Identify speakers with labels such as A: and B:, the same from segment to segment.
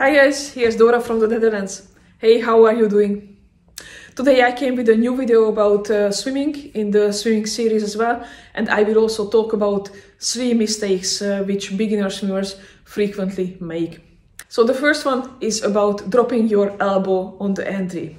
A: Hi guys, here's Dora from the Netherlands. Hey, how are you doing? Today I came with a new video about swimming in the swimming series as well, and I will also talk about 3 mistakes which beginner swimmers frequently make. So the first one is about dropping your elbow on the entry.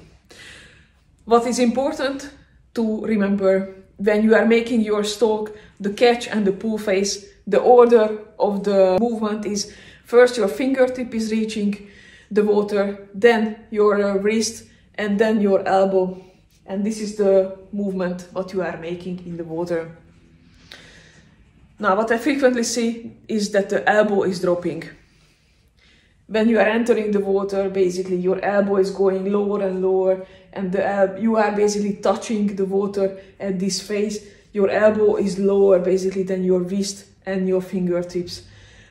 A: What is important to remember when you are making your stroke, the catch and the pull phase, the order of the movement is first your fingertip is reaching the water, then your wrist, and then your elbow. And this is the movement what you are making in the water. Now what I frequently see is that the elbow is dropping. When you are entering the water, basically your elbow is going lower and lower, and you are basically touching the water at this phase. Your elbow is lower basically than your wrist and your fingertips.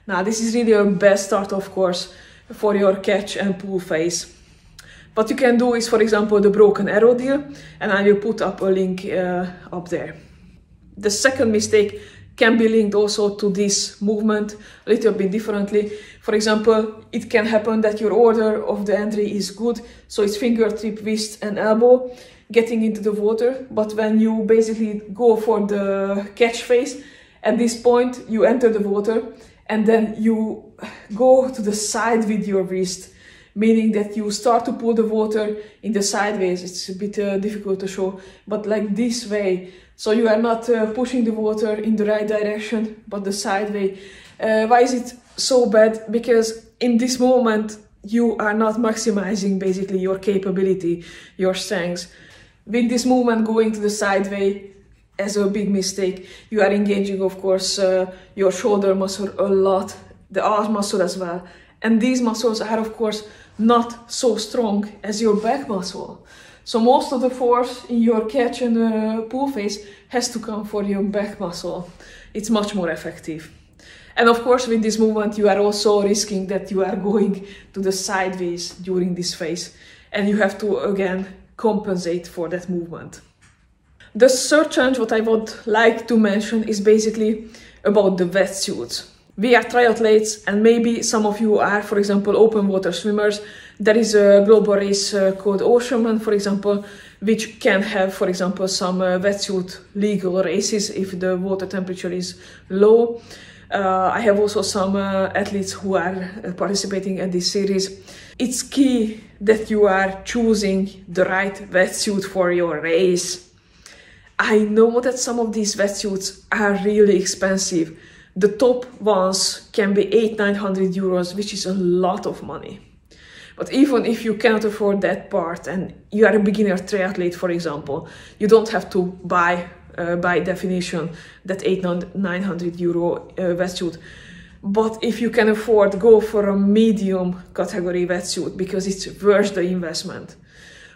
A: Now this is really a best start, of course, for your catch and pull phase. What you can do is, for example, the broken arrow deal, and I will put up a link up there. The second mistake can be linked also to this movement a little bit differently. For example, it can happen that your order of the entry is good, so it's fingertip, wrist and elbow getting into the water, but when you basically go for the catch phase, at this point you enter the water and then you go to the side with your wrist, meaning that you start to pull the water in the sideways. It's a bit difficult to show, but like this way. So you are not pushing the water in the right direction, but the side way. Why is it so bad? Because in this moment, you are not maximizing basically your capability, your strengths. With this movement going to the side way, as a big mistake, you are engaging, of course, your shoulder muscle a lot, the arm muscle as well. And these muscles are, of course, not so strong as your back muscle. So most of the force in your catch and pull phase has to come for your back muscle. It's much more effective. And of course, with this movement, you are also risking that you are going to the sideways during this phase. And you have to, again, compensate for that movement. The third challenge what I would like to mention is basically about the wetsuits. We are triathletes, and maybe some of you are, for example, open water swimmers. There is a global race called Oceanman, for example, which can have, for example, some wetsuit legal races if the water temperature is low. I have also some athletes who are participating in this series. It's key that you are choosing the right wetsuit for your race. I know that some of these wetsuits are really expensive. The top ones can be 800–900 euros, which is a lot of money. But even if you cannot afford that part and you are a beginner triathlete, for example, you don't have to buy, by definition, that 800–900 euro wetsuit. But if you can afford, go for a medium category wetsuit because it's worth the investment.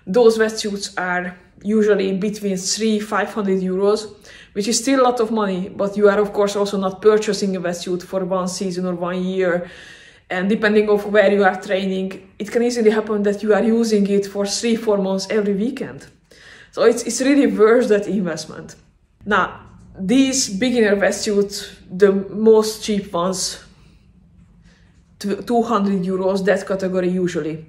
A: Those wetsuits are usually between 300–500 euros, which is still a lot of money, but you are of course also not purchasing a wetsuit for 1 season or 1 year. And depending on where you are training, it can easily happen that you are using it for 3–4 months every weekend. So it's really worth that investment. Now, these beginner wetsuits, the most cheap ones, 200 euros, that category usually.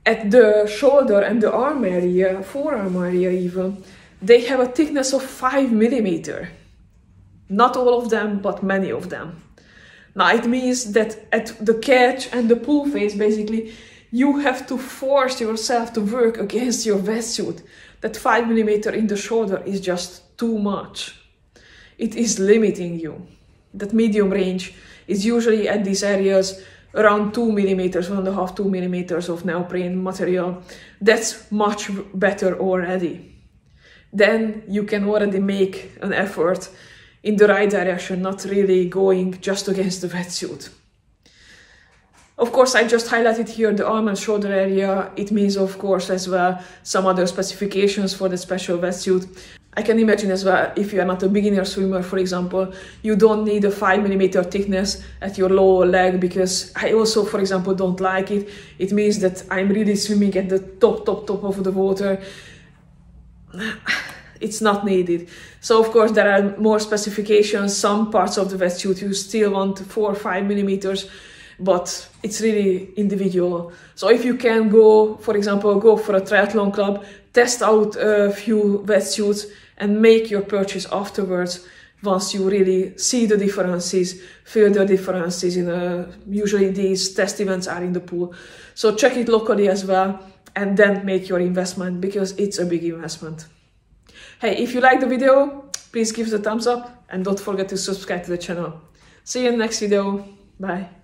A: At the shoulder and the arm area, forearm area even, they have a thickness of 5 mm. Not all of them, but many of them. Now it means that at the catch and the pull phase, basically, you have to force yourself to work against your wetsuit. That 5 mm in the shoulder is just too much. It is limiting you. That medium range is usually at these areas around 2 mm, 1.5–2 mm of neoprene material. That's much better already. Then you can already make an effort in the right direction, not really going just against the wetsuit. Of course, I just highlighted here the arm and shoulder area. It means, of course, as well, some other specifications for the special wetsuit. I can imagine as well, if you are not a beginner swimmer, for example, you don't need a 5 mm thickness at your lower leg, because I also, for example, don't like it. It means that I'm really swimming at the top of the water. It's not needed. So, of course, there are more specifications. Some parts of the wetsuit you still want 4 or 5 mm. but it's really individual. So if you can go, for example, go for a triathlon club, test out a few wetsuits and make your purchase afterwards once you really see the differences, feel the differences. Usually these test events are in the pool. So check it locally as well and then make your investment, because it's a big investment. Hey, if you like the video, please give it a thumbs up and don't forget to subscribe to the channel. See you in the next video. Bye.